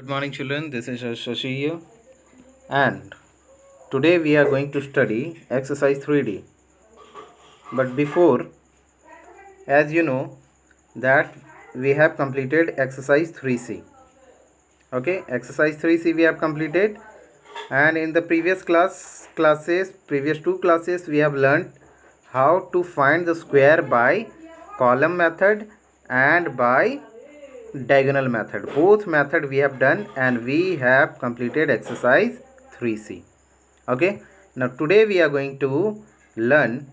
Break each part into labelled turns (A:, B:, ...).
A: Good morning, children. This is Shashi here, and today we are going to study exercise 3D. But before, as you know, that we have completed exercise 3C. Okay, exercise 3C we have completed, and in the previous two classes, we have learned how to find the square by column method and by diagonal method. Both method we have done, and we have completed exercise 3C. Okay, now today we are going to learn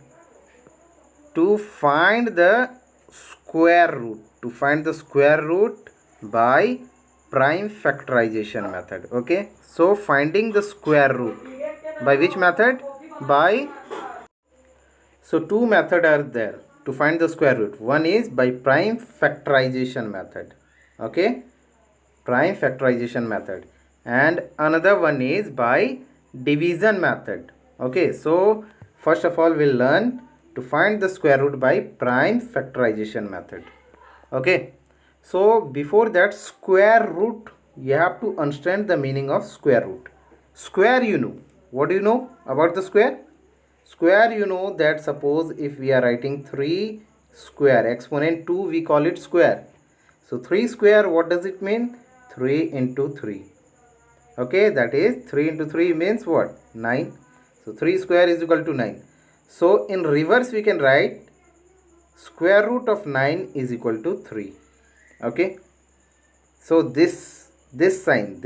A: to find the square root by prime factorization method. Okay, so finding the square root by which method? By So two methods are there to find the square root. One is by prime factorization method. Okay, prime factorization method, and another one is by division method. Okay, so first of all we'll learn to find the square root by prime factorization method. Okay, so before that, square root, you have to understand the meaning of square root. Square, you know what do you know about the square? Square, you know that suppose if we are writing 3 square exponent 2, we call it square. So 3 square, what does it mean? 3 into 3. Okay, that is 3 into 3 means what? 9. So 3 square is equal to 9. So in reverse we can write square root of 9 is equal to 3. Okay, so this sign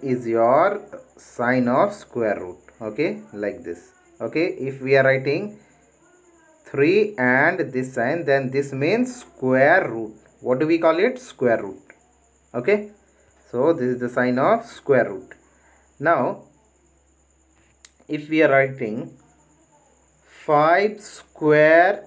A: is your sign of square root. Okay, like this. Okay, if we are writing 3 and this sign, then this means square root. What do we call it? Square root. Okay, so this is the sign of square root. Now if we are writing 5 square,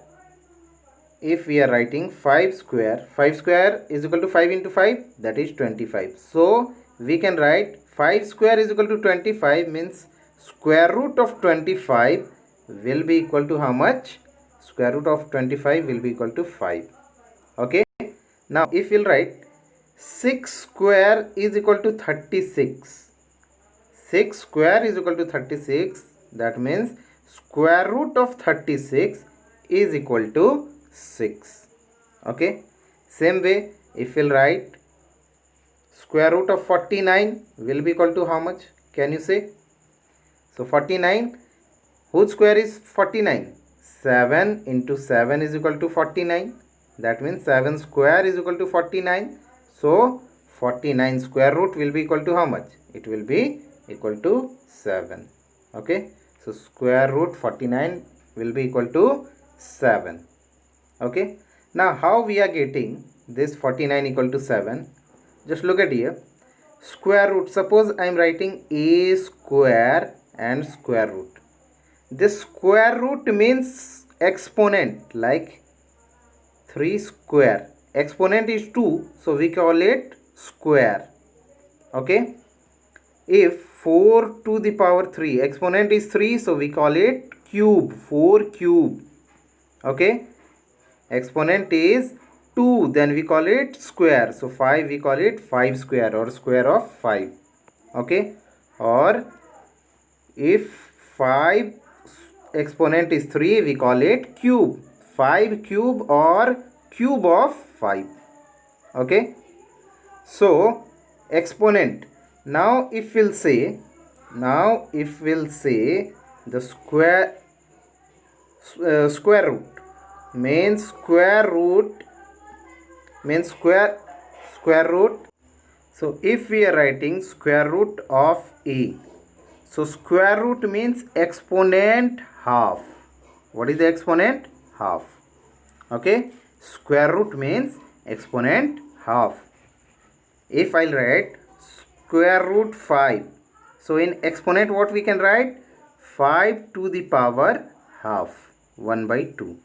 A: if we are writing 5 square is equal to 5 into 5, that is 25. So we can write 5 square is equal to 25, means square root of 25 will be equal to how much? Square root of 25 will be equal to 5. Okay, now if we'll write 6 square is equal to 36, 6 square is equal to 36, that means square root of 36 is equal to 6. Okay, same way if we'll write square root of 49 will be equal to how much? Can you say? So 49, whose square is 49? 7 into 7 is equal to 49. That means 7 square is equal to 49. So 49 square root will be equal to how much? It will be equal to 7. Okay, so square root 49 will be equal to 7. Okay, now how we are getting this 49 equal to 7? Just look at here. Square root, suppose I am writing a square and square root. This square root means exponent, like 3 square. Exponent is 2, so we call it square. Okay, if 4 to the power 3, exponent is 3, so we call it cube, 4 cube. Okay, exponent is 2, then we call it square, so 5 we call it 5 square or square of 5. Okay, or if 5 exponent is 3, we call it cube, 5 cube or cube of 5. Okay, so exponent. Now if we'll say the square root means square root. So if we are writing square root of a, so square root means exponent half. What is the exponent? Half. Okay, square root means exponent half. If I'll write square root 5, so in exponent what we can write? 5 to the power half, 1 by 2.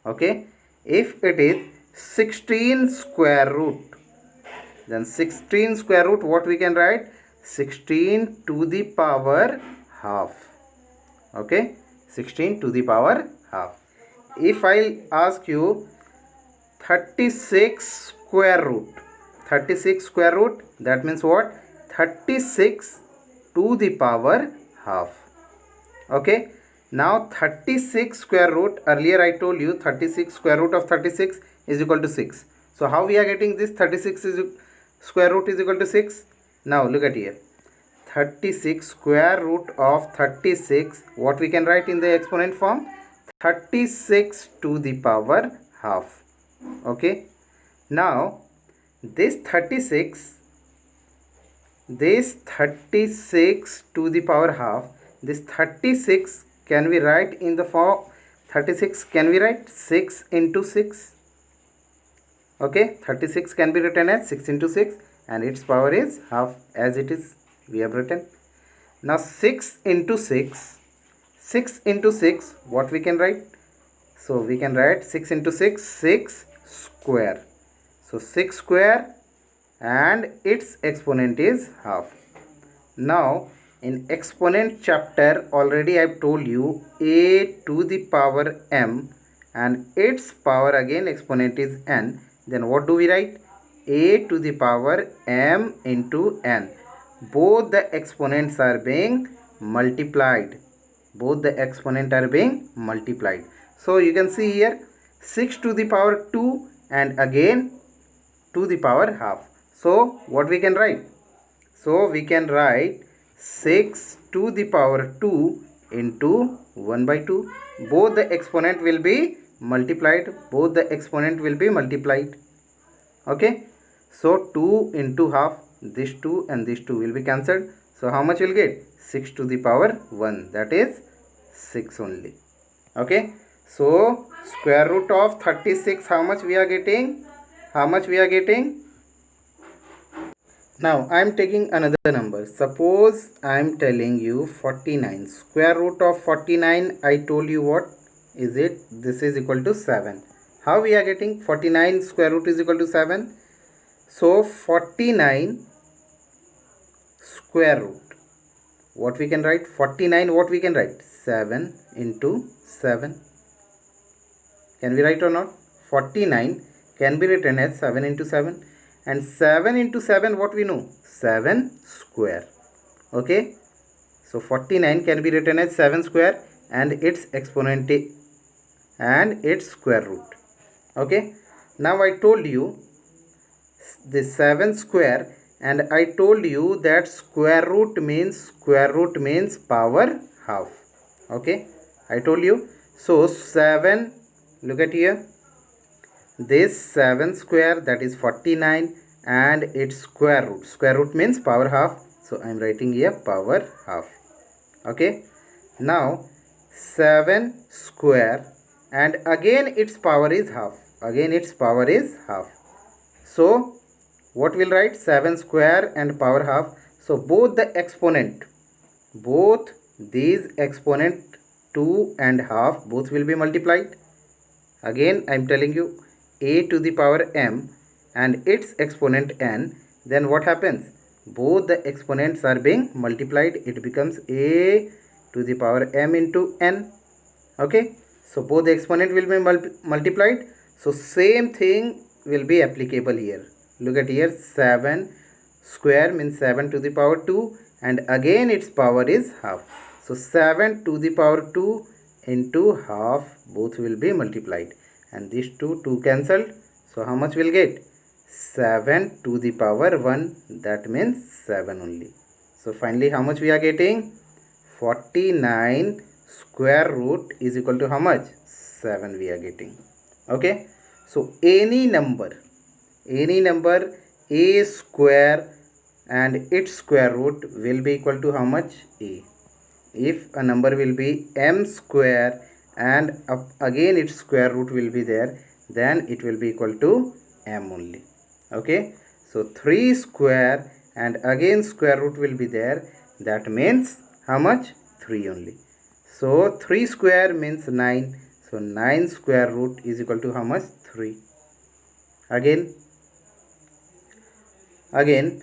A: Okay, if it is 16 square root, then 16 square root, what we can write? 16 to the power half. Okay, 16 to the power half. If I ask you 36 square root, 36 square root, that means what? 36 to the power half. Okay, now 36 square root, earlier I told you 36 square root of 36 is equal to 6. So how we are getting this 36 square root is equal to 6? Now look at here, 36 square root of 36, what we can write in the exponent form? 36 to the power half. Okay, now this 36 to the power half, this 36 can we write in the form 36 can we write 6 into 6. Okay, 36 can be written as 6 into 6 and its power is half, as it is we have written. Now 6 into 6, 6 into 6, what we can write? So we can write 6 into 6, 6 square. So 6 square and its exponent is half. Now in exponent chapter already I have told you a to the power m and its power again exponent is n. Then what do we write? A to the power m into n. Both the exponents are being multiplied. Both the exponent are being multiplied. So you can see here 6 to the power 2 and again to the power half. So what we can write? So we can write 6 to the power 2 into 1 by 2. Both the exponent will be multiplied. Both the exponent will be multiplied. Okay. So 2 into half, this 2 and this 2 will be cancelled. So how much will get? 6 to the power 1, that is 6 only. Okay. So square root of 36, how much we are getting? How much we are getting? Now I am taking another number. Suppose I am telling you 49. Square root of 49, I told you what is it? This is equal to 7. How we are getting 49 square root is equal to 7? So 49 square root, what we can write? 49, what we can write? 7 into 7. Can we write or not? 49 can be written as 7 into 7. And 7 into 7, what we know? 7 square. Okay. So 49 can be written as 7 square and its exponent and its square root. Okay. Now I told you this 7 square and I told you that square root means power half. Okay. I told you. So 7, look at here. This 7 square, that is 49 and its square root means power half, so I am writing here power half. Okay, now 7 square and again its power is half, so what will write? 7 square and power half. So both the exponent, both these exponent 2 and half, both will be multiplied. Again I am telling you a to the power m and its exponent n. Then what happens? Both the exponents are being multiplied. It becomes a to the power m into n. Okay. So both the exponent will be multiplied. So same thing will be applicable here. Look at here, 7 square means 7 to the power 2 and again its power is half. So 7 to the power 2 into half, both will be multiplied and these two cancelled. So how much will get? 7 to the power 1, that means 7 only. So finally how much we are getting? 49 square root is equal to how much? 7 we are getting. Okay. So any number a square and its square root will be equal to how much? A. If a number will be m square and again its square root will be there, then it will be equal to m only. Okay. So 3 square and again square root will be there, that means how much? 3 only. So 3 square means 9. So 9 square root is equal to how much? 3. Again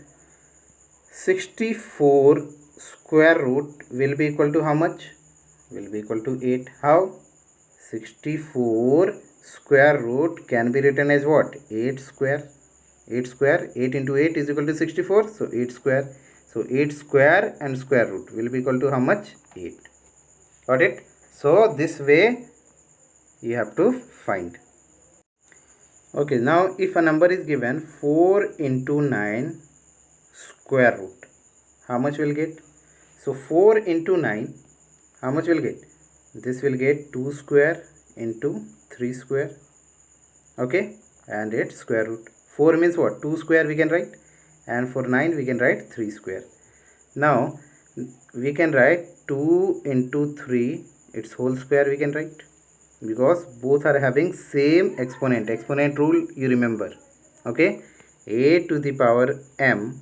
A: 64 square root will be equal to how much? Will be equal to 8. How? 64 square root can be written as what? 8 square. 8 square, 8 into 8 is equal to 64, so 8 square. So 8 square and square root will be equal to how much? 8. Got it? So this way you have to find. Okay, now if a number is given 4 into 9 square root, how much will get? So 4 into 9, how much will get? This will get 2 square into 3 square. Okay, and its square root. 4 means what? 2 square we can write, and for 9 we can write 3 square. Now we can write 2 into 3, its whole square we can write, because both are having same exponent rule you remember. Okay, a to the power m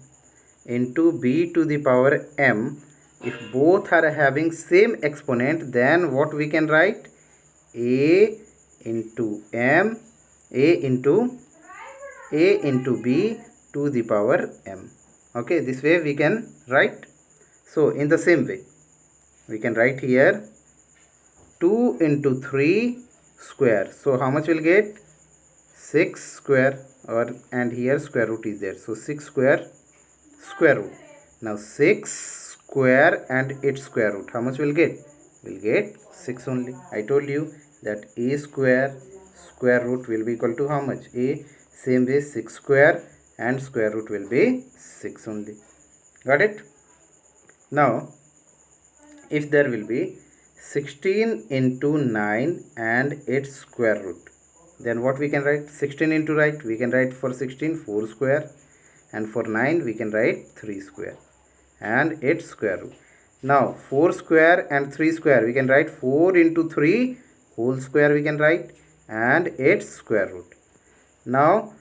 A: into b to the power m, if both are having same exponent, then what we can write? A into m, a into b to the power m. Okay, this way we can write. So in the same way we can write here 2 into 3 square. So how much will get? 6 square, and here square root is there, so 6 square square root. Now 6 square and its square root, how much will get? Will get 6 only. I told you that a square root will be equal to how much? A. Same way 6 square and square root will be 6 only. Got it? Now if there will be 16 into 9 and its square root, then what we can write? 16 into we can write for 16 4 square, and for 9 we can write 3 square and its square root. Now 4 square and 3 square, we can write 4 into 3 whole square we can write, and its square root. Now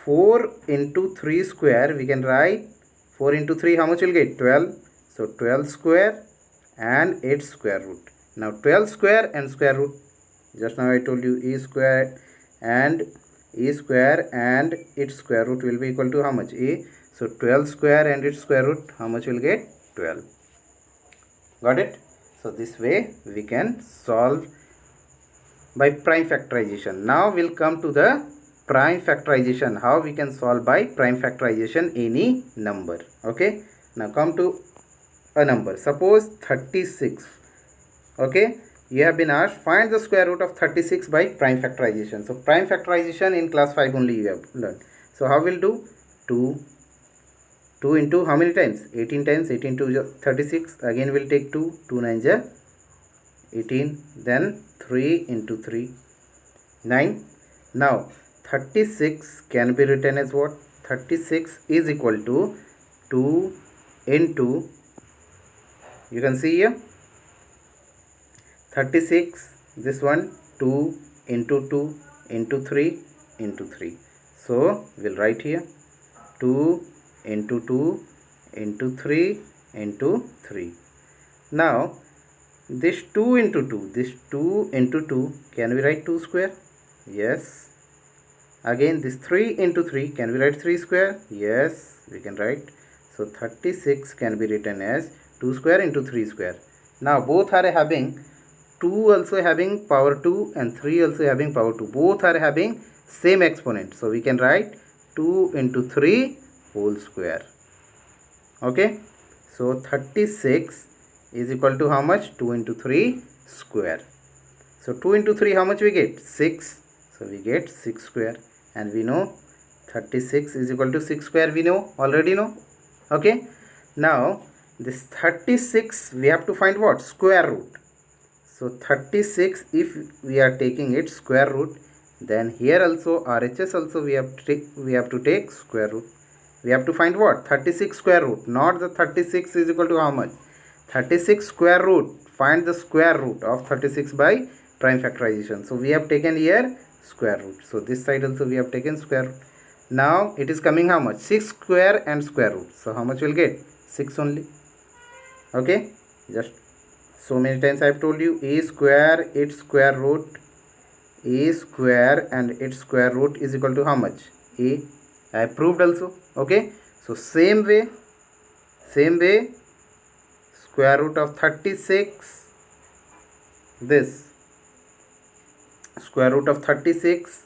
A: 4 into 3 square, we can write 4 into 3, how much will get? 12. So 12 square and its square root. Now 12 square and square root, just now I told you e square and its square root will be equal to how much? A. So 12 square and its square root, how much will get? 12. Got it? So this way we can solve by prime factorization. Now we'll come to the prime factorization, how we can solve by prime factorization any number. Okay, now come to a number, suppose 36. Okay, you have been asked find the square root of 36 by prime factorization. So prime factorization in class 5 only you have learned. So how we'll do? 2 into how many times? 18 times. 18 to 36, again we'll take 2 9 is 18, then 3 into 3 9. Now 36 can be written as what? 36 is equal to 2 into, you can see here 36, this one 2 into 2 into 3 into 3. So we'll write here 2 into 2 into 3 into 3. Now this 2 into 2, can we write 2 square? Yes. Again this 3 into 3, can we write 3 square? Yes, we can write. So 36 can be written as 2 square into 3 square. Now both are having 2 also having power 2 and 3 also having power 2. Both are having same exponent. So we can write 2 into 3 whole square. Okay. So 36 is equal to how much? 2 into 3 square. So 2 into 3, how much we get? 6. So we get 6 square, and we know 36 is equal to 6 square, we know, already know. Okay. Now this 36 we have to find what? Square root. So 36, if we are taking its square root, then here also RHS also we have to take square root. We have to find what? 36 square root, not the 36 is equal to how much? 36 square root. Find the square root of 36 by prime factorization. So we have taken here square root. So this side also we have taken square root. Now it is coming how much? 6 square and square root. So how much will get? 6 only. Okay, just so many times I have told you a square, its square root, a square and its square root is equal to how much? A. I have proved also. Okay, so same way square root of 36, this square root of 36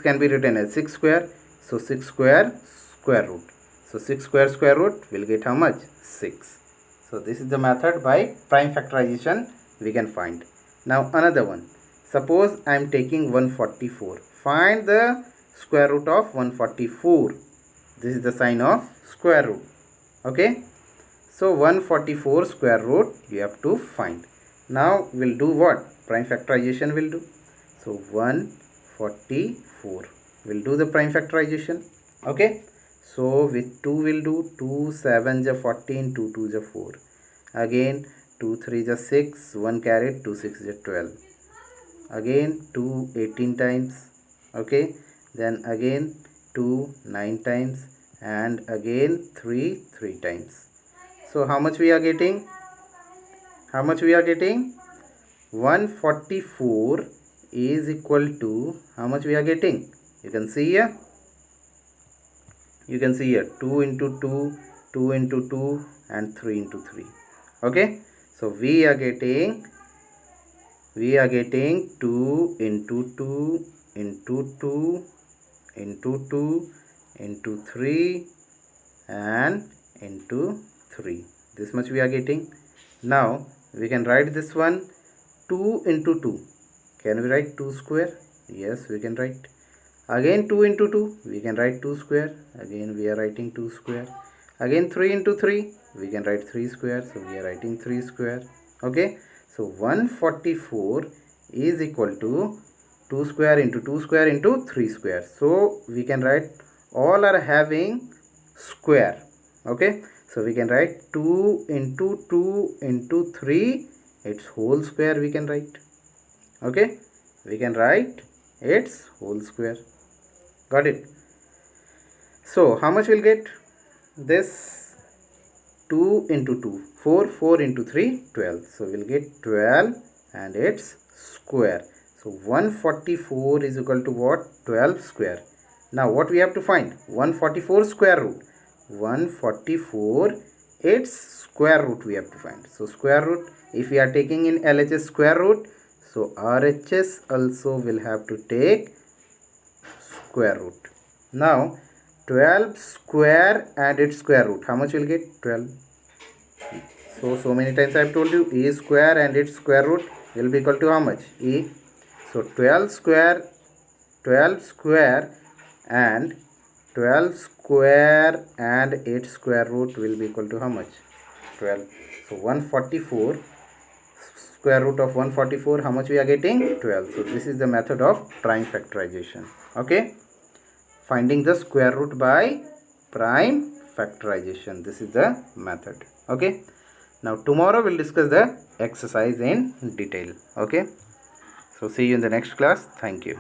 A: can be written as 6 square. So 6 square root. So 6 square root will get how much? 6. So this is the method by prime factorization we can find. Now another one. Suppose I am taking 144. Find the square root of 144. This is the sign of square root. Okay. So 144 square root you have to find. Now we'll do what? Prime factorization will do. So 144. We'll do the prime factorization. Okay. So with 2 will do 2 7 is 14, 2 2 is 4. Again 2 3 is 6, 1 carried, 2 6 is 12. Again 2 18 times. Okay. Then again 2 9 times, and again 3 3 times. So how much we are getting? How much we are getting? 144 is equal to how much we are getting? You can see here. You can see here 2 into 2, 2 into 2, and 3 into 3. Okay. So we are getting 2 into 2 into 2 into 2 into 3 and into 3. This much we are getting. Now we can write this one 2 into 2. Can we write 2 square? Yes, we can write. Again 2 into 2, we can write 2 square. Again we are writing 2 square. Again 3 into 3, we can write 3 square. So we are writing 3 square. Okay. So 144 is equal to 2 square into 2 square into 3 square. So we can write all are having square. Okay. So we can write 2 into 2 into 3, its whole square we can write. Okay. We can write its whole square. Got it? So how much we'll get? This 2 into 2, 4, 4 into 3, 12. So we'll get 12 and its square. So 144 is equal to what? 12 square. Now what we have to find? 144 square root. 144 its square root we have to find. So square root, if we are taking in LHS square root, so RHS also will have to take square root. Now 12 square and its square root, how much will get? 12. So many times I have told you a square and its square root will be equal to how much? E. So 12 square and 12 square and its square root will be equal to how much? 12. So 144 square root of 144, how much we are getting? 12. So this is the method of prime factorization. Okay. Finding the square root by prime factorization. This is the method. Okay. Now tomorrow we'll discuss the exercise in detail. Okay. So see you in the next class. Thank you.